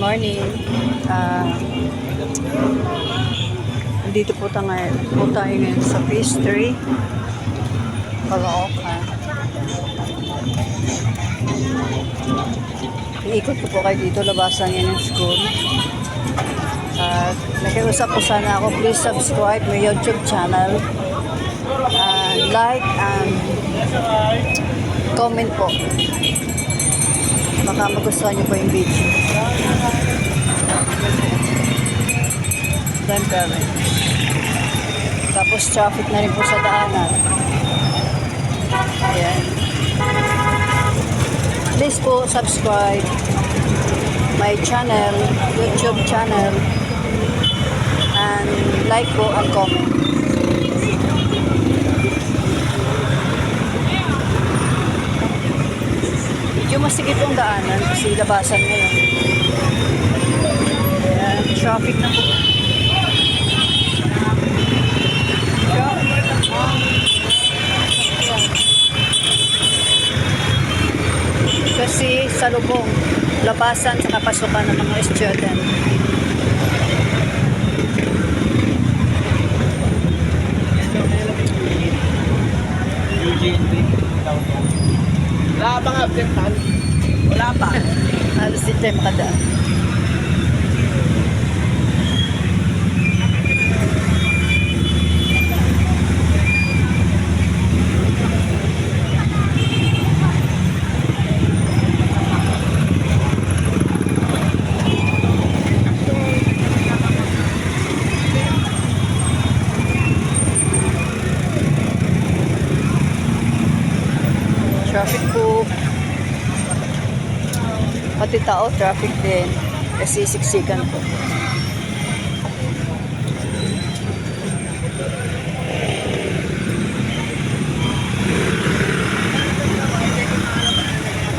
morning. Dito po tayo ngayon sa phase 3. Caloocan. Iikot po kayo dito, labasan yan yung school. Nakiusap po sana ako, please subscribe my YouTube channel. Like and comment po. Baka magustuhan nyo po yung video. Tapos traffic na rin po sa daanan. Ayan. Please po subscribe my channel, YouTube channel, and like po and comment. Medyo masikip yung daanan kasi labasan ngayon. Ayan, traffic na po. Kasi sa lubong, labasan sa kapasukan ng mga student. Wala pa nga absentan. Wala pa. Halos di tayo makadaan. Traffic po. Pati tao, traffic din. Kasi siksikan po.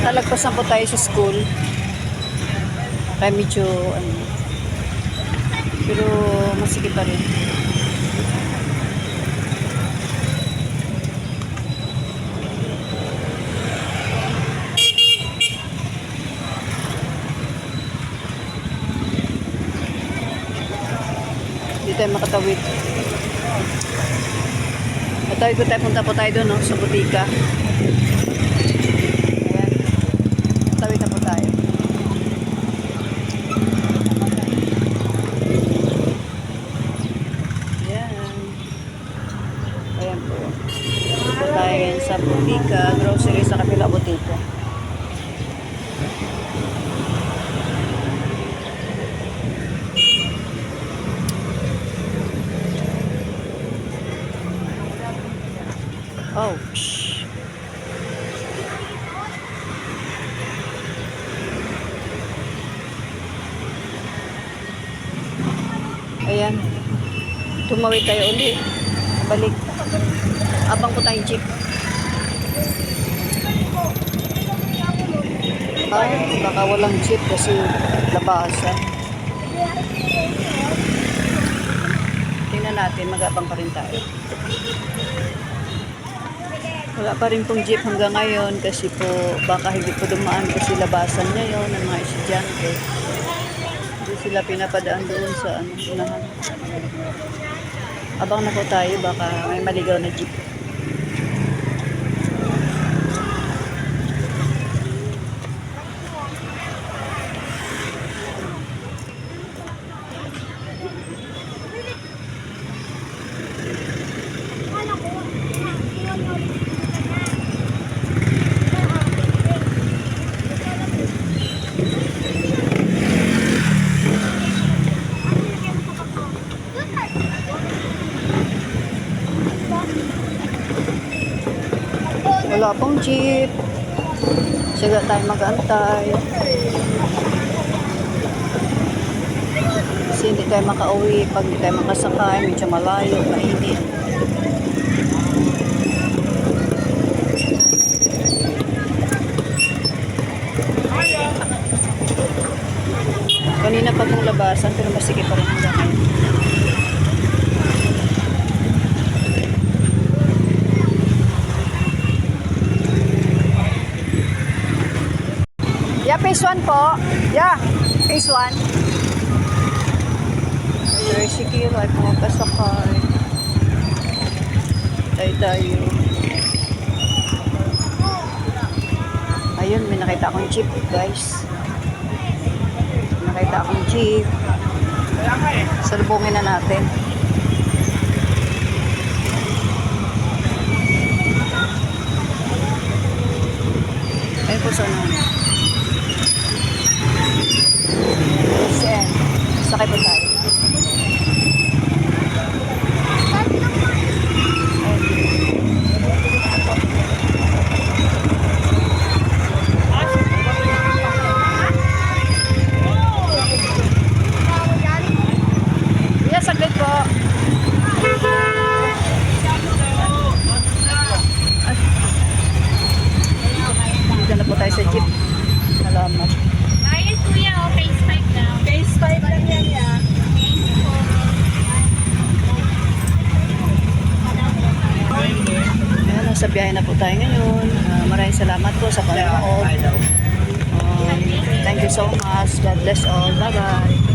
Talagpasan po tayo sa school. Kaya medyo, pero masikip pa rin. Tayo makatawid. Matawid po tayo, punta po tayo doon, no? Sa butika. Ayan. Matawid na po tayo. Ayan. Ayan po. Punta tayo ngayon sa butika. Grocery sa kapila butika. Ouch. Ayan. Tumawid tayo ulit. Balik. Abang po tayong jeep. Baka walang jeep kasi labasan. Tingnan natin, mag-abang pa rin tayo. Wala pa rin pong jeep hanggang ngayon kasi po baka hindi po dumaan kasi labasan ngayon ng mga estudyante. Hindi sila pinapadaan doon sa unahan. Abang na po tayo, baka may maligaw na jeep. Wala pong jeep. Siga tayo mag-antay. Kasi hindi tayo makauwi. Pag hindi tayo makasakay, medyo malayo, mainit. Kanina pa pong labasan, pero masikip pa rin hanggang ngayon. Ya phase 1 po. Yeah. Phase 1. Tricycle ay pumapasakay. Tayo. Ayun, may nakita akong jeep, guys. Nakita akong jeep. Salubungin na natin. Ayun po sana. Sen. Sakay po tayo. Yes, saglit po. Dito na po tayo sa jeep. Salamat. Ayun kuya, oh, phase 5 daw. Phase 5 lang yan ya. Ayan, nasa biyahe na po tayo ngayon. Maraming salamat po sa panonood. Thank you so much. God bless all. Bye-bye.